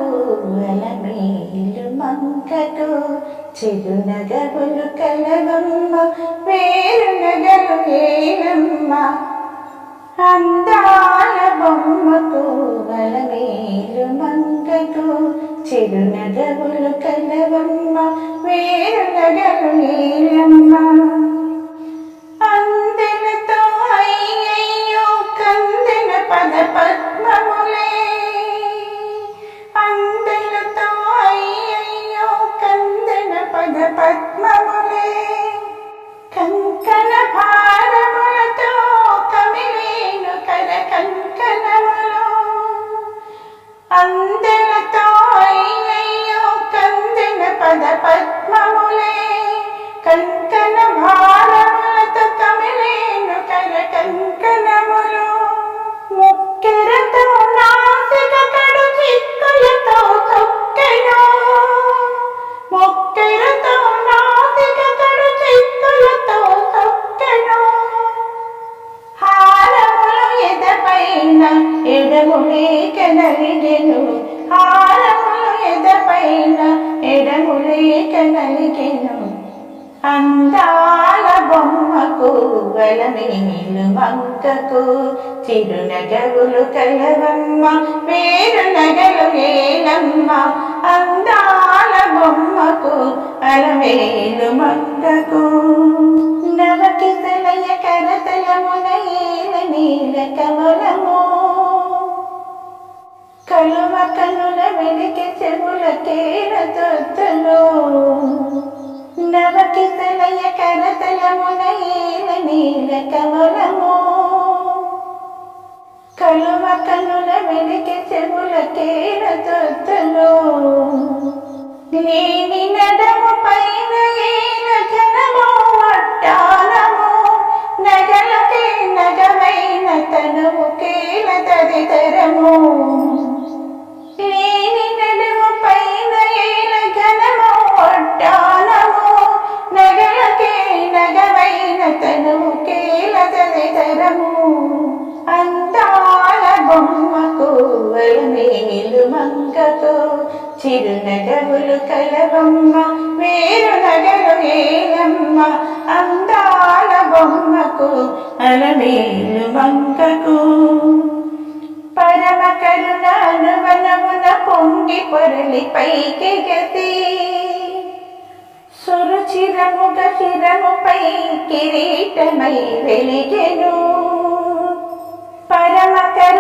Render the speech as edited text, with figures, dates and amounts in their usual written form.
బొమ్మకు అలమేలు మంకకు చిరునగవులు కలవమ్మ వేరు నగలు ఏలమ్మ. అందాల బొమ్మకు అలమేలు మంకకు చిరునగవులు కలవమ్మ వేరు నగలు ఏలమ్మ. అందెలతో అయ్యయ్యో కందెన పద పద్మములే, అందెలతో అయ్యయ్యో కందెన పద పద్మములే. కంకణ భారములతో కమిలేను కర కంకణములు, అందెలతో అయ్యయ్యో కందెన పద పద్మములే. కంకణ భారములతో కమిలేను కర కంకణములు. ముక్కెరతో నాసిక కడు చిక్కులతో తొక్కెను, ముక్కెరతో నాసిక కడు చిక్కులతో తొక్కెను. హారములు ఎదపైన ఎడములేక నలిగెను, హారములు ఎదపైన ఎడములేక నలిగెను. అందాల బొమ్మకు అలమేలు మంకకు చిరునగవులు కలవమ్మ వేరు నగలు ఏలమ్మ. అందాల బొమ్మకు అలమేలు మంకకు నవకితలయ కరతలమున ఏల నీల కమలము. కలువ కనుల వెలికి చెవుల కేర తొత్తులు, నవకితలయ కరతలమున ఏల నీల కమలము. కలువ కనుల వెలికి చెవుల కేర తొత్తులు. లేని నడము పైన ఏల ఘనము వడ్డానము, నగలకే నగమైన తనువు కేల తదితరము. లేని నడుము పైన ఏల ఘనము వడ్డానము, నగలకే నగమైన తనువు కేల తదితరము. అందాల బొమ్మకు అలమేలు మంకకు చిరునగవులు కలవమ్మ వేరు నగలు ఏలమ్మ. అందాల బొమ్మకు అలమేలు మంకకు పరమ కరుణ అనువనమున పొంగి పొరలి పైకి గతి. సురుచిరముగ శిరముపై కిరీటమై వెలిగెను. పరమ కరుణ